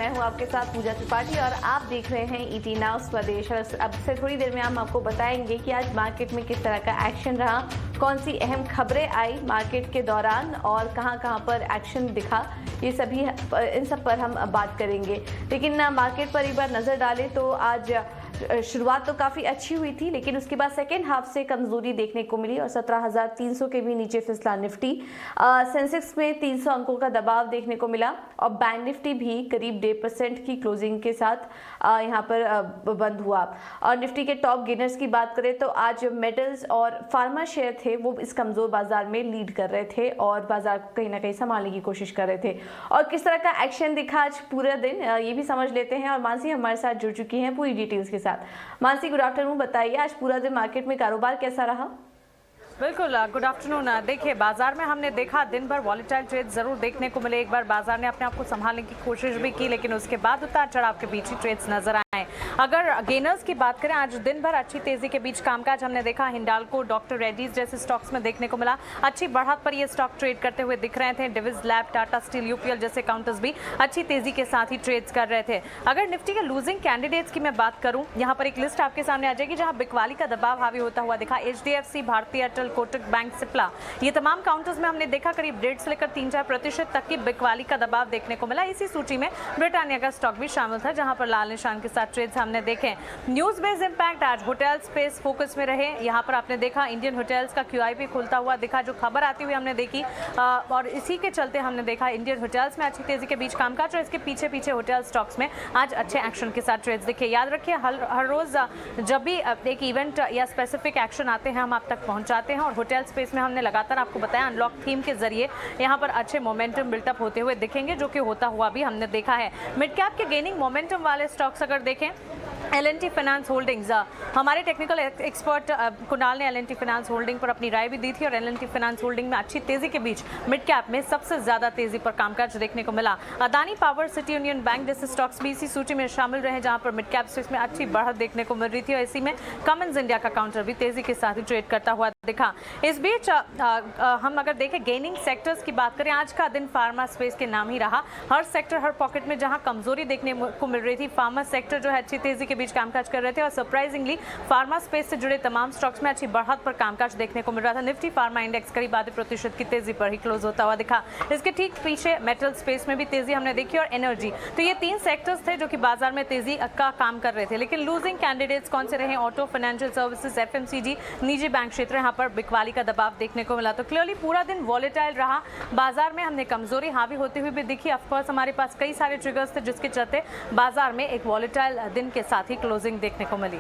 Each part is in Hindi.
मैं हूं आपके साथ पूजा त्रिपाठी और आप देख रहे हैं ईटी नाउ स्वदेश। अब से थोड़ी देर में हम आपको बताएंगे कि आज मार्केट में किस तरह का एक्शन रहा, कौन सी अहम खबरें आई मार्केट के दौरान और कहां पर एक्शन दिखा, ये सभी इन सब पर हम बात करेंगे। लेकिन मार्केट पर एक बार नजर डालें तो आज शुरुआत तो काफ़ी अच्छी हुई थी, लेकिन उसके बाद सेकेंड हाफ से कमजोरी देखने को मिली और 17,300 के भी नीचे फिसला निफ्टी। सेंसेक्स में 300 अंकों का दबाव देखने को मिला और बैंक निफ्टी भी करीब 1.5% की क्लोजिंग के साथ यहां पर बंद हुआ। और निफ्टी के टॉप गेनर्स की बात करें तो आज मेटल्स और फार्मा शेयर थे वो इस कमजोर बाजार में लीड कर रहे थे और बाजार को कहीं ना कहीं संभालने की कोशिश कर रहे थे। और किस तरह का एक्शन दिखा आज पूरा दिन, ये भी समझ लेते हैं। और मानसी हमारे साथ जुड़ चुकी हैं पूरी डिटेल्स के साथ। Mansi, good afternoon. बताइए आज पूरा दिन मार्केट में कारोबार कैसा रहा? बिल्कुल, गुड आफ्टरनून। देखिए, बाजार में हमने देखा दिन भर वॉलेटाइल ट्रेड जरूर देखने को मिले। एक बार बाजार ने अपने आप को संभालने की कोशिश भी की, लेकिन उसके बाद उतार चढ़ाव के बीच ही ट्रेड्स नजर आए। अगर गेनर्स की बात करें, आज दिन भर अच्छी तेजी के बीच कामकाज हमने देखा। हिंडाल्को, डॉक्टर रेड्डीज जैसे स्टॉक्स में देखने को मिला। अच्छी बढ़त पर ये स्टॉक ट्रेड करते हुए दिख रहे थे। Divi's lab, Tata steel, UPL जैसे काउंटर्स भी अच्छी तेजी के साथ ही ट्रेड्स कर रहे थे। अगर निफ्टी के लूजिंग कैंडिडेट्स की मैं बात करूं, यहाँ पर एक लिस्ट आपके सामने आ जाएगी जहां बिकवाली का दबाव हावी होता हुआ दिखा। एचडीएफसी, भारतीय एयरटेल, कोटक बैंक, सिप्ला, ये तमाम काउंटर्स में हमने देखा करीब 1.5 से लेकर 3-4% तक की बिकवाली का दबाव देखने को मिला। इसी सूची में ब्रिटानिया का स्टॉक भी शामिल था, जहां पर लाल निशान के साथ ट्रेड्स हमने देखे। न्यूज बेस्ड इंपैक्ट आज होटल स्पेस फोकस में रहे। यहां पर आपने देखा इंडियन होटल्स का क्यूआईपी खुलता हुआ दिखा, जो खबर आती हुई हमने देखी और इसी के चलते हमने देखा इंडियन होटल्स में अच्छी तेजी के बीच कामकाज और इसके पीछे पीछे होटल स्टॉक्स में आज अच्छे एक्शन के साथ ट्रेड्स दिखे। याद रखिए, हर रोज जब भी एक इवेंट या स्पेसिफिक एक्शन आते हैं हम आप तक पहुंचाते हैं और होटल स्पेस में हमने लगातार आपको बताया अनलॉक थीम के जरिए यहाँ पर अच्छे मोमेंटम बिल्टअप होते हुए दिखेंगे, जो कि होता हुआ भी हमने देखा है। मिड कैप के गेनिंग मोमेंटम वाले स्टॉक्स अगर देखें, L&T फाइनेंस होल्डिंग्स, हमारे टेक्निकल एक्सपर्ट कुणाल ने L&T फाइनेंस होल्डिंग पर अपनी राय भी दी थी और L&T फाइनेंस होल्डिंग में अच्छी तेजी के बीच मिड कैप में सबसे ज्यादा तेजी पर कामकाज देखने को मिला। Adani power, city union bank जैसे स्टॉक्स भी इसी सूची में शामिल रहे, जहां पर मिड कैप स्पेस में अच्छी बढ़त देखने को मिल रही थी और इसी में कमिंस इंडिया का काउंटर भी तेजी के साथ ही ट्रेड करता हुआ दिखा। इस बीच हम अगर देखें गेनिंग सेक्टर्स की बात करें, आज का दिन फार्मा स्पेस के नाम ही रहा। हर सेक्टर, हर पॉकेट में जहां कमजोरी देखने को मिल रही थी, फार्मा सेक्टर जो है अच्छी तेजी के बीच कामकाज कर रहे थे और सरप्राइजिंगली फार्मा स्पेस से जुड़े तमाम स्टॉक्स में अच्छी बढ़त पर कामकाज देखने को मिल रहा था। निफ्टी फार्मा इंडेक्स करीब आधे % की तेजी पर ही क्लोज होता हुआ दिखा। इसके ठीक पीछे मेटल स्पेस में भी तेजी हमने देखी और एनर्जी। तो ये 3 सेक्टर्स थे जो कि बाजार में तेजी का काम कर रहे थे। लेकिन लूजिंग कैंडिडेट्स कौन से रहे? ऑटो, फाइनेंशियल सर्विसेज, एफएमसीजी, निजी बैंक क्षेत्र, यहाँ पर बिकवाली का दबाव देखने को मिला। तो क्लियरली पूरा दिन वॉलेटाइल रहा। बाजार में हमने कमजोरी हावी होती हुई भी दिखी। ऑफकोर्स हमारे पास कई सारे ट्रिगर्स थे जिसके चलते बाजार में एक वॉलेटाइल दिन के साथ ही क्लोजिंग देखने को मिली।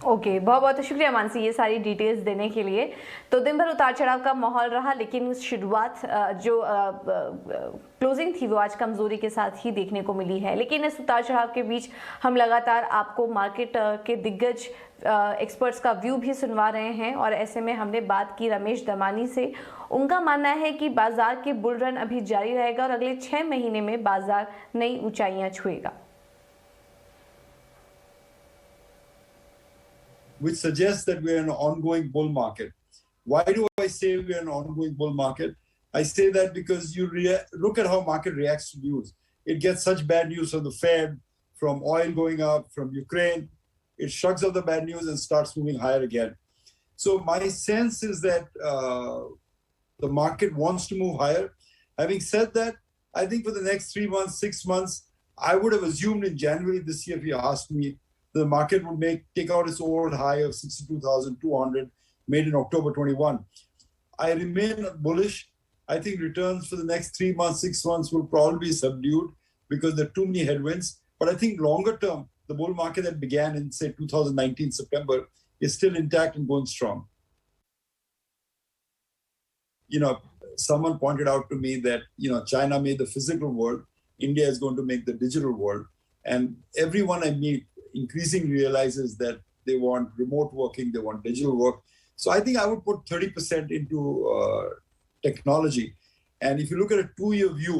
ओके, बहुत बहुत शुक्रिया मानसी ये सारी डिटेल्स देने के लिए। तो दिन भर उतार चढ़ाव का माहौल रहा, लेकिन शुरुआत जो क्लोजिंग थी वो आज कमजोरी के साथ ही देखने को मिली है। लेकिन इस उतार चढ़ाव के बीच हम लगातार आपको मार्केट के दिग्गज एक्सपर्ट्स का व्यू भी सुनवा रहे हैं और ऐसे में हमने बात की रमेश दमानी से। उनका मानना है कि बाजार के बुल रन अभी जारी रहेगा और अगले 6 महीने में बाजार नई ऊंचाइयां छुएगा। Which suggests that we're in an ongoing bull market. Why do I say we're in an ongoing bull market? I say that because you look at how market reacts to news. It gets such bad news from the Fed, from oil going up, from Ukraine. It shrugs off the bad news and starts moving higher again. So my sense is that the market wants to move higher. Having said that, I think for the next 3 months, 6 months, I would have assumed in January this year, if you asked me, the market would take out its old high of 62,200 made in October 21. I remain bullish. I think returns for the next 3 months, 6 months will probably be subdued because there are too many headwinds. But I think longer term, the bull market that began in, say, 2019 September is still intact and going strong. You know, someone pointed out to me that, China made the physical world, India is going to make the digital world. And everyone I meet increasingly realizes that they want remote working, they want digital work. So I think I would put 30% into technology. And if you look at a 2-year view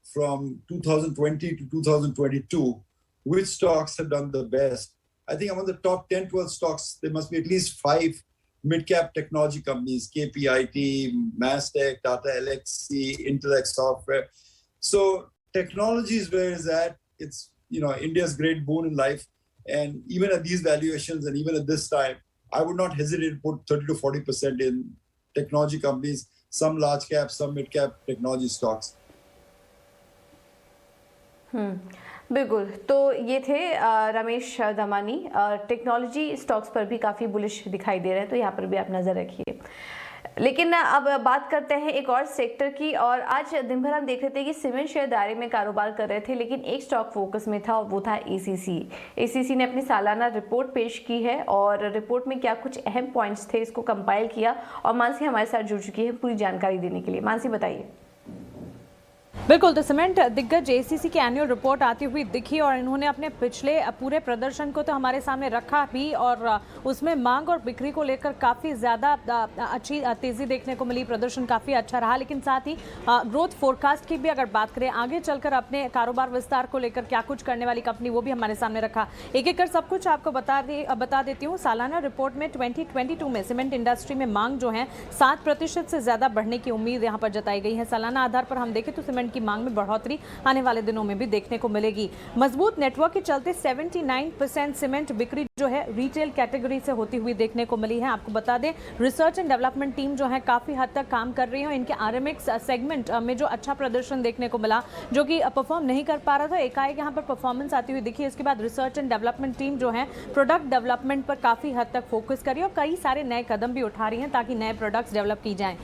from 2020 to 2022, which stocks have done the best? I think among the top 10, 12 stocks, there must be at least 5 mid-cap technology companies, KPIT, Mastech, Tata Elxsi, Intellect Software. So technology is where it's at. It's, India's great boon in life. And even at these valuations and even at this time, I would not hesitate to put 30 to 40% in technology companies, some large cap, some mid cap technology stocks. बिल्कुल, तो ये थे रमेश दमानी। टेक्नोलॉजी स्टॉक्स पर भी काफ़ी बुलिश दिखाई दे रहे हैं, तो यहाँ पर भी आप नज़र रखिए। लेकिन अब बात करते हैं एक और सेक्टर की, और आज दिन भर हम देख रहे थे कि सीमेंट शेयर दायरे में कारोबार कर रहे थे, लेकिन एक स्टॉक फोकस में था और वो था एसीसी। एसीसी ने अपनी सालाना रिपोर्ट पेश की है और रिपोर्ट में क्या कुछ अहम पॉइंट्स थे इसको कंपाइल किया, और मानसी हमारे साथ जुड़ चुकी है पूरी जानकारी देने के लिए। मानसी बताइए। बिल्कुल, तो सीमेंट दिग्गज एसीसी की एनुअल रिपोर्ट आती हुई दिखी और इन्होंने अपने पिछले पूरे प्रदर्शन को तो हमारे सामने रखा भी, और उसमें मांग और बिक्री को लेकर काफ़ी ज़्यादा अच्छी तेज़ी देखने को मिली। प्रदर्शन काफ़ी अच्छा रहा, लेकिन साथ ही ग्रोथ फोरकास्ट की भी अगर बात करें, आगे चलकर अपने कारोबार विस्तार को लेकर क्या कुछ करने वाली कंपनी, वो भी हमारे सामने रखा। एक एक कर सब कुछ आपको बता देती हूँ। सालाना रिपोर्ट में 2022 में सीमेंट इंडस्ट्री में मांग जो है 7% से ज़्यादा बढ़ने की उम्मीद यहाँ पर जताई गई है। सालाना आधार पर हम देखें तो सीमेंट की मांग में बढ़ोतरी आने वाले दिनों में भी देखने को मिलेगी। मजबूत नेटवर्क के चलते 79% सीमेंट बिक्री जो है रिटेल कैटेगरी से होती हुई देखने को मिली है। आपको बता दें, रिसर्च एंड डेवलपमेंट टीम जो है काफी हद तक काम कर रही है। इनके आरएमएक्स सेगमेंट में जो अच्छा प्रदर्शन देखने को मिला, जो कि परफॉर्म नहीं कर पा रहा था, एकाएक यहाँ पर परफॉर्मेंस आती हुई दिखी। इसके बाद रिसर्च एंड डेवलपमेंट टीम जो है प्रोडक्ट डेवलपमेंट पर काफी हद तक फोकस करी और कई सारे नए कदम भी उठा रही है ताकि नए प्रोडक्ट्स डेवलप की जाएं।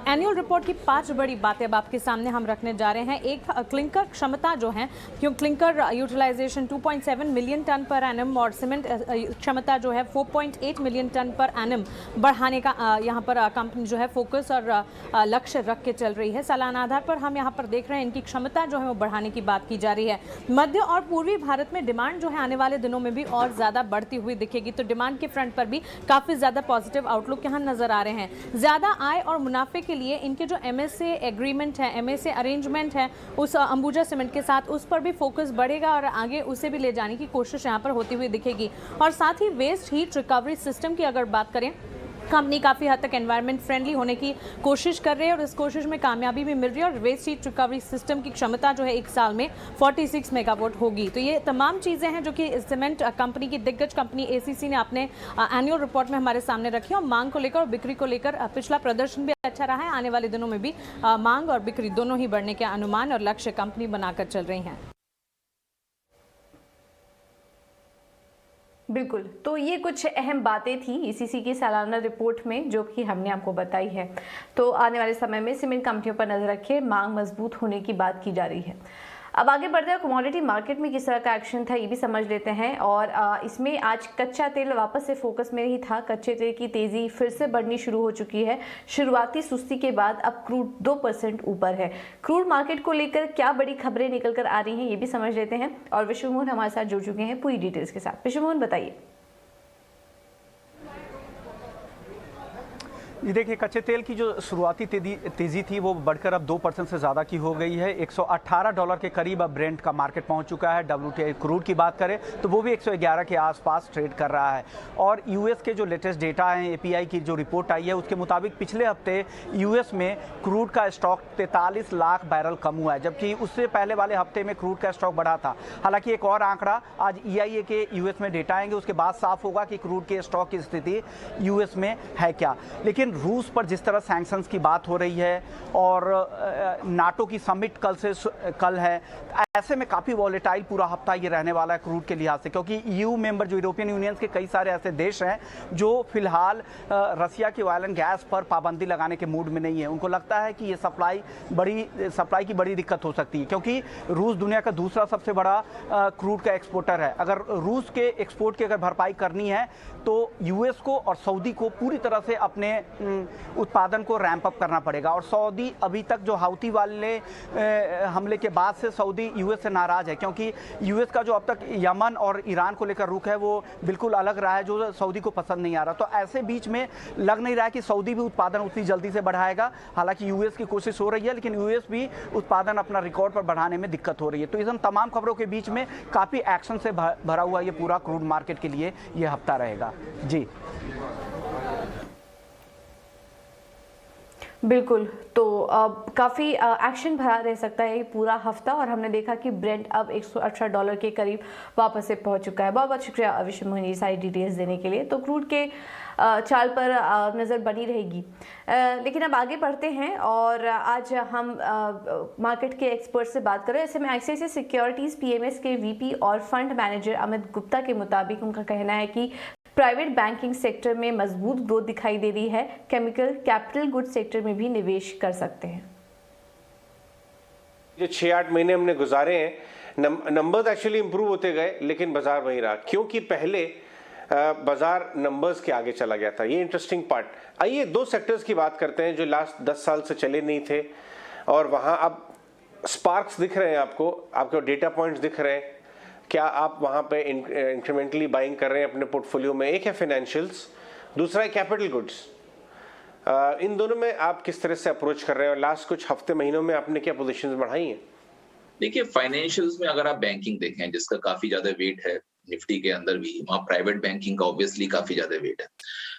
एनुअल रिपोर्ट की 5 बड़ी बातें अब आपके सामने हम रखने जा रहे हैं। एक, क्लिंकर क्षमता जो है, क्यों clinker utilization 2.7 million tonne per annum और सीमेंट क्षमता जो है 4.8 मिलियन टन पर एनम बढ़ाने का यहाँ पर कंपनी जो है फोकस और लक्ष्य रख के चल रही है। सालाना आधार पर हम यहाँ पर देख रहे हैं इनकी क्षमता जो है वो बढ़ाने की बात की जा रही है। मध्य और पूर्वी भारत में डिमांड जो है आने वाले दिनों में भी और ज़्यादा बढ़ती हुई दिखेगी, तो डिमांड के फ्रंट पर भी काफ़ी ज़्यादा पॉजिटिव आउटलुक यहाँ नजर आ रहे हैं। ज़्यादा आय और मुनाफे के लिए इनके जो MSA एग्रीमेंट है, MSA अरेंजमेंट है उस अंबुजा सीमेंट के साथ, उस पर भी फोकस बढ़ेगा और आगे उसे भी ले जाने की कोशिश यहाँ पर होती हुई दिखेगी। और साथ ही वेस्ट हीट रिकवरी सिस्टम की अगर बात करें, कंपनी काफ़ी हद तक एनवायरनमेंट फ्रेंडली होने की कोशिश कर रही है और इस कोशिश में कामयाबी भी मिल रही है। और वेस्ट हीट रिकवरी सिस्टम की क्षमता जो है 1 साल में 46 मेगावाट होगी। तो ये तमाम चीज़ें हैं जो कि सीमेंट कंपनी की दिग्गज कंपनी एसीसी ने अपने एनुअल रिपोर्ट में हमारे सामने रखी और मांग को लेकर और बिक्री को लेकर पिछला प्रदर्शन भी अच्छा रहा है। आने वाले दिनों में भी मांग और बिक्री दोनों ही बढ़ने के अनुमान और लक्ष्य कंपनी बनाकर चल रही हैं। बिल्कुल, तो ये कुछ अहम बातें थी एसीसी की सालाना रिपोर्ट में जो कि हमने आपको बताई है। तो आने वाले समय में सीमेंट कंपनियों पर नजर रखिए, मांग मजबूत होने की बात की जा रही है। अब आगे बढ़ते हैं, कमोडिटी मार्केट में किस तरह का एक्शन था ये भी समझ लेते हैं। और इसमें आज कच्चा तेल वापस से फोकस में ही था। कच्चे तेल की तेजी फिर से बढ़नी शुरू हो चुकी है। शुरुआती सुस्ती के बाद अब क्रूड 2% ऊपर है। क्रूड मार्केट को लेकर क्या बड़ी खबरें निकल कर आ रही हैं ये भी समझ लेते हैं, और विश्वमोहन हमारे साथ जुड़ चुके हैं पूरी डिटेल्स के साथ। विश्वमोहन बताइए। ये देखिए, कच्चे तेल की जो शुरुआती तेज़ी थी वो बढ़कर अब 2% से ज़्यादा की हो गई है। $118 के करीब अब ब्रेंट का मार्केट पहुंच चुका है। WTI क्रूड की बात करें तो वो भी 111 के आसपास ट्रेड कर रहा है। और यूएस के जो लेटेस्ट डेटा हैं, API की जो रिपोर्ट आई है उसके मुताबिक पिछले हफ्ते यूएस में क्रूड का स्टॉक 43 लाख बैरल कम हुआ है, जबकि उससे पहले वाले हफ्ते में क्रूड का स्टॉक बढ़ा था। हालांकि एक और आंकड़ा आज EIA के यूएस में डेटा आएंगे, उसके बाद साफ होगा कि क्रूड के स्टॉक की स्थिति यूएस में है क्या। लेकिन रूस पर जिस तरह सैंक्शंस की बात हो रही है और नाटो की समिट कल है, ऐसे में काफ़ी वॉलेटाइल पूरा हफ्ता ये रहने वाला है क्रूड के लिहाज से, क्योंकि EU मेंबर जो यूरोपियन यूनियन के कई सारे ऐसे देश हैं जो फिलहाल रसिया की ऑयल एंड गैस पर पाबंदी लगाने के मूड में नहीं है। उनको लगता है कि ये सप्लाई की बड़ी दिक्कत हो सकती है, क्योंकि रूस दुनिया का दूसरा सबसे बड़ा क्रूड का एक्सपोर्टर है। अगर रूस के एक्सपोर्ट की अगर भरपाई करनी है तो यूएस को और सऊदी को पूरी तरह से अपने उत्पादन को रैंप अप करना पड़ेगा। और सऊदी अभी तक जो हाउती वाले हमले के बाद से सऊदी यूएस से नाराज है, क्योंकि यूएस का जो अब तक यमन और ईरान को लेकर रुख है वो बिल्कुल अलग रहा है, जो सऊदी को पसंद नहीं आ रहा। तो ऐसे बीच में लग नहीं रहा है कि सऊदी भी उत्पादन उतनी जल्दी से बढ़ाएगा। हालांकि यूएस की कोशिश हो रही है, लेकिन यूएस भी उत्पादन अपना रिकॉर्ड पर बढ़ाने में दिक्कत हो रही है। तो इन तमाम खबरों के बीच में काफ़ी एक्शन से भरा हुआ ये पूरा क्रूड मार्केट के लिए ये हफ्ता रहेगा। जी बिल्कुल, तो काफ़ी एक्शन भरा रह सकता है ये पूरा हफ्ता, और हमने देखा कि ब्रेंट अब $118 के करीब वापस से पहुंच चुका है। बहुत बहुत शुक्रिया अविश मोहिनी सारी डिटेल्स देने के लिए। तो क्रूड के चाल पर नज़र बनी रहेगी, लेकिन अब आगे बढ़ते हैं और आज हम मार्केट के एक्सपर्ट से बात करें। ऐसे में आईसीआईसीआई सिक्योरिटीज़ पीएमएस के वीपी और फंड मैनेजर अमित गुप्ता के मुताबिक उनका कहना है कि प्राइवेट बैंकिंग सेक्टर में मजबूत ग्रोथ दिखाई दे रही है, केमिकल कैपिटल गुड सेक्टर में भी निवेश कर सकते हैं। जो 6-8 महीने हमने गुजारे हैं, नंबर्स एक्चुअली इंप्रूव होते गए, लेकिन बाजार वही रहा, क्योंकि पहले बाजार नंबर्स के आगे चला गया था। ये इंटरेस्टिंग पार्ट। आइए 2 सेक्टर्स की बात करते हैं जो लास्ट 10 साल से चले नहीं थे, और वहाँ अब स्पार्क्स दिख रहे हैं आपको डेटा पॉइंट्स दिख रहे हैं। क्या आप वहाँ पे इंक्रीमेंटली बाइंग कर रहे हैं अपने पोर्टफोलियो में? एक है फाइनेंशियल्स, दूसरा है कैपिटल गुड्स। इन दोनों में आप किस तरह से अप्रोच कर रहे हैं, और लास्ट कुछ हफ्ते महीनों में आपने क्या पोजीशंस बढ़ाई हैं? देखिए, फाइनेंशियल्स में अगर आप बैंकिंग देखें, जिसका काफी ज्यादा वेट है निफ्टी के अंदर भी, वहाँ प्राइवेट बैंकिंग का ऑब्वियसली काफी ज्यादा वेट है।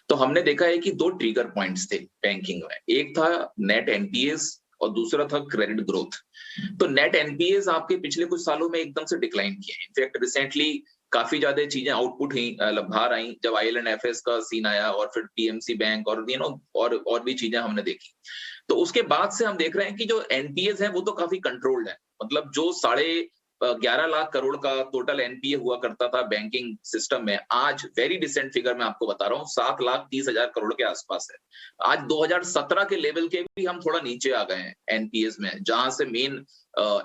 तो हमने देखा है कि 2 ट्रिगर पॉइंट्स थे बैंकिंग में। एक था नेट एनपीएस और दूसरा था क्रेडिट ग्रोथ। तो नेट एनपीएस आपके पिछले कुछ सालों में एकदम से डिक्लाइन किए। इनफैक्ट रिसेंटली काफी ज्यादा चीजें आउटपुट ही बाहर आई, जब IL&FS का सीन आया और फिर PMC बैंक और और भी चीजें हमने देखी। तो उसके बाद से हम देख रहे हैं कि जो एनपीएस है वो तो काफी कंट्रोल्ड है। मतलब जो 11.5 लाख करोड़ का टोटल एनपीए हुआ करता था बैंकिंग सिस्टम में, आज वेरी डिसेंट फिगर मैं आपको बता रहा हूँ 7,30,000 करोड़ के आसपास है। आज 2017 के लेवल के भी हम थोड़ा नीचे आ गए हैं एनपीएस में, जहां से मेन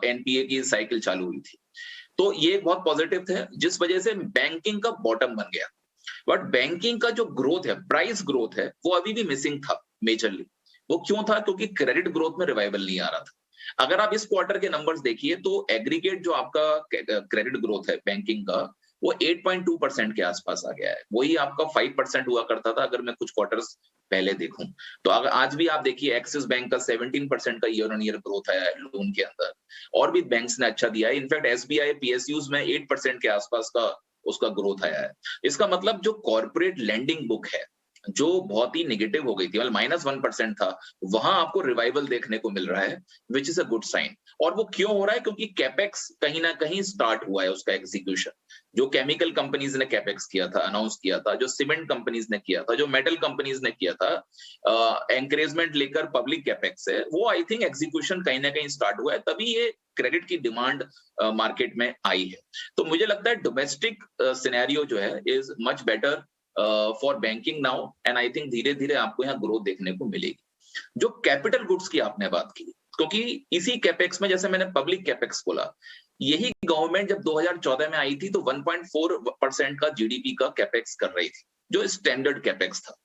एनपीए की साइकिल चालू हुई थी। तो ये बहुत पॉजिटिव थे, जिस वजह से बैंकिंग का बॉटम बन गया। बट बैंकिंग का जो ग्रोथ है, प्राइस ग्रोथ है, वो अभी भी मिसिंग था मेजरली। वो क्यों था? क्योंकि क्रेडिट ग्रोथ में रिवाइवल नहीं आ रहा था। अगर आप इस क्वार्टर के नंबर्स देखिए तो एग्रीगेट जो आपका क्रेडिट ग्रोथ है बैंकिंग का, वो 8.2% के आसपास आ गया है। वही आपका 5% हुआ करता था अगर मैं कुछ क्वार्टर्स पहले देखूं। तो अगर आज भी आप देखिए, एक्सिस बैंक का 17% का ईयर ऑन ईयर ग्रोथ आया है लोन के अंदर, और भी बैंक्स ने अच्छा दिया है। इनफैक्ट SBI PSUs में 8% के आसपास का उसका ग्रोथ आया है। इसका मतलब जो कॉर्पोरेट लेंडिंग बुक है, जो बहुत ही नेगेटिव हो गई थी, मतलब -1% था, वहां आपको रिवाइवल देखने को मिल रहा है, which is a good sign. और वो क्यों हो रहा है? क्योंकि कैपेक्स कहीं ना कहीं स्टार्ट हुआ है, उसका एग्जीक्यूशन। जो केमिकल कंपनीज ने कैपेक्स किया था, अनाउंस किया था, जो सीमेंट कंपनीज ने किया था, जो मेटल कंपनीज ने किया था, एनकरेजमेंट लेकर पब्लिक कैपेक्स है, वो आई थिंक एग्जीक्यूशन कहीं ना कहीं स्टार्ट हुआ है, तभी ये क्रेडिट की डिमांड मार्केट में आई है। तो मुझे लगता है डोमेस्टिक सिनेरियो जो है is much better for banking now, and I think धीरे धीरे आपको यहाँ ग्रोथ देखने को मिलेगी। जो कैपिटल गुड्स की आपने बात की, क्योंकि इसी कैपेक्स में, जैसे मैंने पब्लिक कैपेक्स बोला, यही गवर्नमेंट जब 2014 में आई थी तो 1.4% का जीडीपी का कैपेक्स कर रही थी, जो स्टैंडर्ड कैपेक्स था।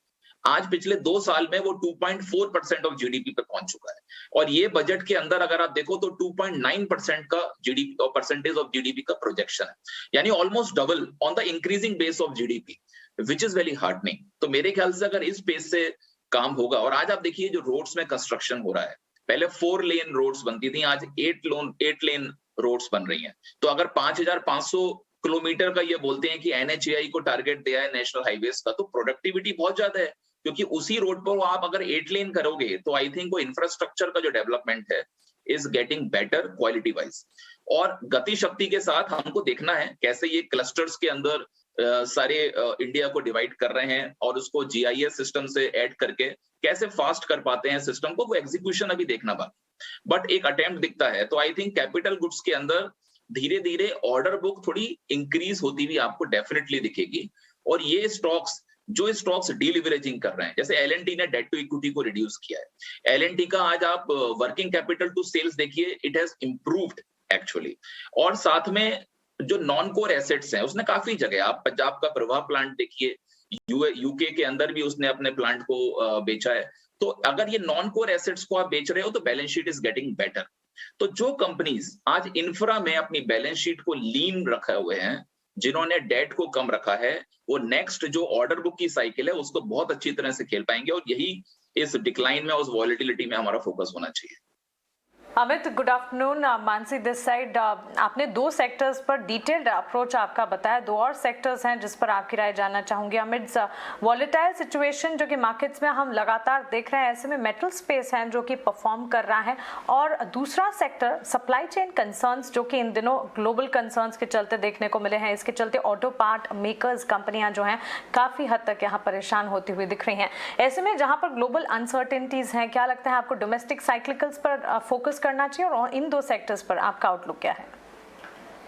आज पिछले 2 साल में वो 2.4% ऑफ जीडीपी पे पहुंच चुका है, और ये बजट के अंदर अगर आप देखो तो 2.9% का जीडीपी और परसेंटेज ऑफ जीडीपी का प्रोजेक्शन है, यानी almost double on the increasing base of GDP, which is very heartening. तो मेरे ख्याल से अगर इस पेस से काम होगा, और आज आप देखिए जो रोड्स में कंस्ट्रक्शन हो रहा है, पहले 4 लेन रोड्स बनती थी, आज 8 लेन रोड्स बन रही हैं। तो अगर 5,500 किलोमीटर का ये बोलते हैं कि NHAI को टारगेट दिया है नेशनल हाईवेज का, तो प्रोडक्टिविटी बहुत ज्यादा है, क्योंकि उसी रोड पर आप अगर 8 लेन करोगे तो आई थिंक वो इंफ्रास्ट्रक्चर का जो डेवलपमेंट है is getting better quality wise. और गति शक्ति के साथ हमको देखना है कैसे ये क्लस्टर्स के अंदर सारे इंडिया को डिवाइड कर रहे हैं, और उसको GIS सिस्टम से ऐड करके कैसे फास्ट कर पाते हैं सिस्टम को, वो एग्जीक्यूशन अभी देखना बाकी, बट एक अटेम्प्ट दिखता है। तो आई थिंक कैपिटल गुड्स के अंदर धीरे धीरे ऑर्डर बुक थोड़ी इंक्रीज होती हुई आपको डेफिनेटली दिखेगी। और ये स्टॉक्स डीलिवरेजिंग कर रहे हैं, जैसे L&T ने डेट टू इक्विटी को रिड्यूस किया है। L&T का आज आप वर्किंग कैपिटल टू सेल्स देखिए, इट हैज इंप्रूव्ड एक्चुअली। और साथ में जो नॉन कोर एसेट्स हैं, उसने काफी जगह, आप पंजाब का प्रवाह प्लांट देखिए, यूके के अंदर भी उसने अपने प्लांट को बेचा है। तो अगर ये नॉन कोर एसेट्स को आप बेच रहे हो तो balance sheet is getting better. तो जो कंपनीज आज इंफ्रा में अपनी बैलेंस शीट को लीन रखे हुए हैं, जिन्होंने डेट को कम रखा है, वो नेक्स्ट जो ऑर्डर बुक की साइकिल है उसको बहुत अच्छी तरह से खेल पाएंगे, और यही इस डिक्लाइन में, उस वॉलिटिलिटी में हमारा फोकस होना चाहिए। Amit, good afternoon. Mansi this side. आपने दो सेक्टर्स पर डिटेल्ड अप्रोच आपका बताया, दो और सेक्टर्स हैं जिस पर आपकी राय जानना चाहूंगी। अमित, वॉलेटाइल सिचुएशन जो कि मार्केट्स में हम लगातार देख रहे हैं, ऐसे में मेटल स्पेस है जो कि परफॉर्म कर रहा है, और दूसरा सेक्टर सप्लाई चेन कंसर्न्स जो कि इन दिनों ग्लोबल कंसर्न्स के चलते देखने को मिले हैं। इसके चलते ऑटो पार्ट मेकर्स कंपनियां जो हैं काफी हद तक यहाँ परेशान होती हुई दिख रही हैं। ऐसे में जहां पर ग्लोबल अनसर्टेनिटीज हैं, क्या लगता है आपको डोमेस्टिक साइक्लिकल्स पर फोकस करना चाहिए, और इन दो सेक्टर्स पर आपका आउटलुक क्या है?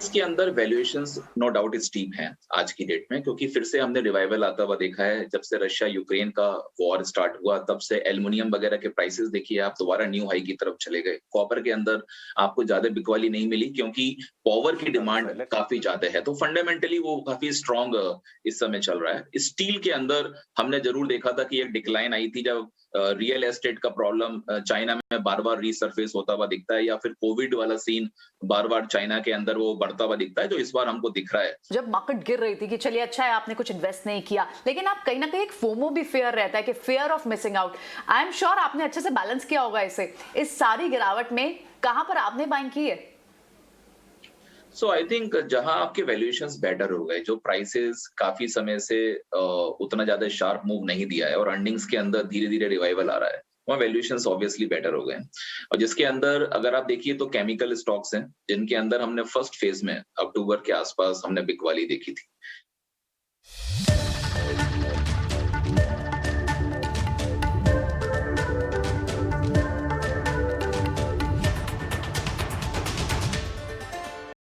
इसके अंदर वैल्यूएशंस नो डाउट स्टीप हैं आज की डेट में, क्योंकि फिर से हमने रिवाइवल आता हुआ देखा है। जब से रशिया यूक्रेन का वॉर स्टार्ट हुआ तब से एल्युमिनियम वगैरह के प्राइसेस देखिए आप दोबारा न्यू हाई की तरफ चले गए। कॉपर के अंदर आपको ज्यादा बिकवाली नहीं मिली क्योंकि पावर की डिमांड काफी ज्यादा है, तो फंडामेंटली वो काफी स्ट्रॉन्ग इस समय चल रहा है। स्टील के अंदर हमने जरूर देखा था कि एक डिक्लाइन आई थी जब रियल एस्टेट का प्रॉब्लम चाइना में बार बार रीसर्फेस होता हुआ दिखता है, या फिर कोविड वाला सीन बार बार चाइना के अंदर वो बढ़ता हुआ दिखता है, जो इस बार हमको दिख रहा है। जब मार्केट गिर रही थी कि चलिए अच्छा है आपने कुछ इन्वेस्ट नहीं किया, लेकिन आप कहीं ना कहीं एक फोमो भी फेयर रहता है कि fair of missing out. I am sure आपने अच्छे से बैलेंस किया होगा इसे। इस सारी गिरावट में कहां पर आपने बाइंग की है? सो आई थिंक जहां आपके वैल्यूएशंस बेटर हो गए, जो प्राइसेस काफी समय से उतना ज्यादा शार्प मूव नहीं दिया है और अर्निंग्स के अंदर धीरे धीरे रिवाइवल आ रहा है, वहाँ वैल्यूएशंस ऑब्वियसली बेटर हो गए। और जिसके अंदर अगर आप देखिए तो केमिकल स्टॉक्स हैं जिनके अंदर हमने फर्स्ट फेज में अक्टूबर के आसपास हमने बिकवाली देखी थी।